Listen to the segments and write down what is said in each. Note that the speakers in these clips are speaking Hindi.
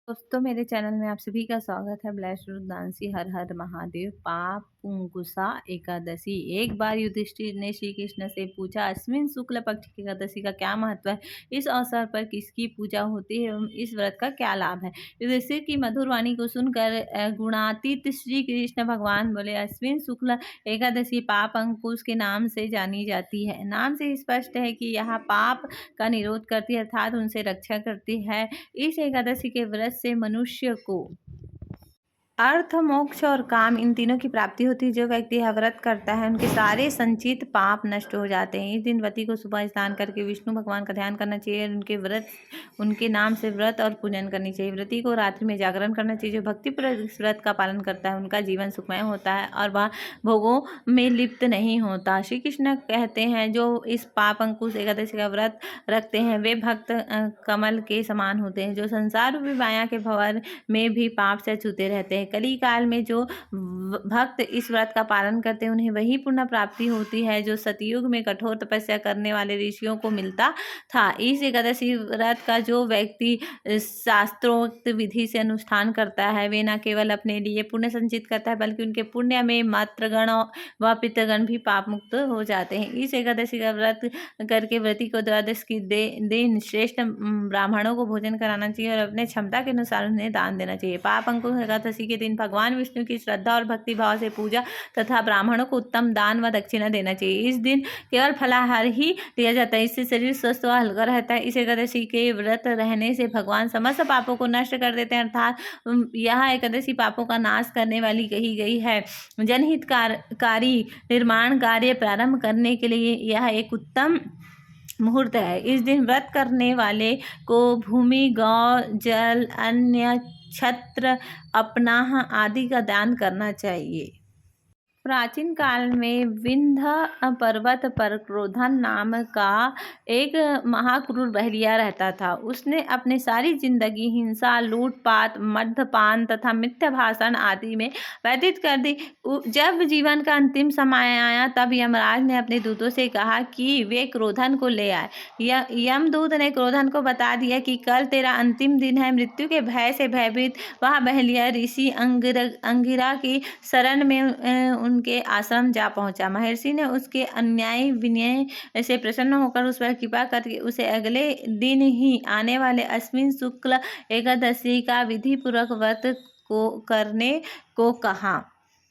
दोस्तों मेरे चैनल में आप सभी का स्वागत है। ब्लेस्ड रुद्रांशी हर हर महादेव। पाप पुंकुसा एकादशी। एक बार युधिष्ठिर ने श्री कृष्ण से पूछा, अश्विन शुक्ल पक्ष की एकादशी का क्या महत्व है? इस अवसर पर किसकी पूजा होती है एवं इस व्रत का क्या लाभ है? युधिष्ठिर की मधुर वाणी को सुनकर गुणातीत श्री कृष्ण भगवान बोले, अश्विन शुक्ल एकादशी पाप अंकुश के नाम से जानी जाती है। नाम से स्पष्ट है कि यह पाप का निरोध करती है, अर्थात उनसे रक्षा करती है। इस एकादशी के व्रत से मनुष्य को अर्थ, मोक्ष और काम इन तीनों की प्राप्ति होती है। जो व्यक्ति यह व्रत करता है उनके सारे संचित पाप नष्ट हो जाते हैं। इस दिन व्रती को सुबह स्नान करके विष्णु भगवान का ध्यान करना चाहिए। उनके नाम से व्रत और पूजन करनी चाहिए। व्रती को रात्रि में जागरण करना चाहिए। जो भक्तिपूर्वक इस व्रत का पालन करता है उनका जीवन सुखमय होता है और वह भोगों में लिप्त नहीं होता। श्री कृष्ण कहते हैं, जो इस पाप अंकुश एकादशी का व्रत रखते हैं वे भक्त कमल के समान होते हैं, जो संसार रूपी माया के भंवर में भी पाप से छूते रहते हैं। कली काल में जो भक्त इस व्रत का पालन करते हैं उन्हें वही पुण्य प्राप्ति होती है जो सतयुग में कठोर तपस्या करने वाले ऋषियों को मिलता था। इस एकादशी व्रत का जो व्यक्ति शास्त्रोक्त विधि से अनुष्ठान करता है वे न केवल अपने लिए पुण्य संचित करता है बल्कि उनके पुण्य में मातृगण व पितृगण भी पाप मुक्त हो जाते हैं। इस एकादशी का व्रत करके व्रती को द्वादश की दिन श्रेष्ठ ब्राह्मणों को भोजन कराना चाहिए और अपने क्षमता के अनुसार उन्हें दान देना चाहिए। पाप अंकुश एकादशी के दिन भगवान विष्णु की श्रद्धा और भक्ति भाव से पूजा तथा ब्राह्मणों को उत्तम दान व दक्षिणा देना चाहिए। इस दिन केवल फलाहार ही लिया जाता है, इससे शरीर स्वस्थ व हल्का रहता है। इस एकादशी के व्रत रहने से भगवान समस्त पापों को नष्ट कर देते हैं, अर्थात यह एकादशी पापों का नाश करने वाली कही गई है। जनहितकारी निर्माण कार्य प्रारंभ करने के लिए यह एक उत्तम मुहूर्त है। इस दिन व्रत करने वाले को भूमि, गौ, जल, अन्न, छत्र, अपनाह आदि का दान करना चाहिए। प्राचीन काल में विंध्य पर्वत पर क्रोधन नाम का एक महाक्रूर बहरिया रहता था। उसने अपनी सारी जिंदगी हिंसा, लूटपाट, मद्यपान तथा मिथ्या भाषण आदि में व्यतीत कर दी। जब जीवन का अंतिम समय आया तब यमराज ने अपने दूतों से कहा कि वे क्रोधन को ले आए। यमदूत ने क्रोधन को बता दिया कि कल तेरा अंतिम दिन है। मृत्यु के भय से भयभीत वह बहलिया ऋषि अंगिरा की शरण में उनके आश्रम जा पहुंचा। महर्षि ने उसके अन्याय विनय से प्रसन्न होकर उस पर कृपा करके उसे अगले दिन ही आने वाले अश्विन शुक्ल एकादशी का विधि पूर्वक व्रत को करने को कहा।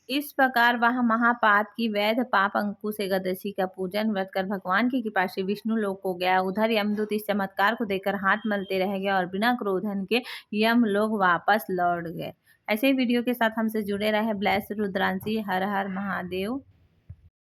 इस प्रकार वह महापात की वैध पाप अंकुश एकादशी का पूजन व्रत कर भगवान की कृपा से विष्णु लोक को गया। उधर यमदूत इस चमत्कार को देखकर हाथ मलते रह गए और बिना क्रोधन के यम लोग वापस लौट गए। ऐसे वीडियो के साथ हमसे जुड़े रहे। ब्लेस्ड रुद्रांशी। हर हर महादेव।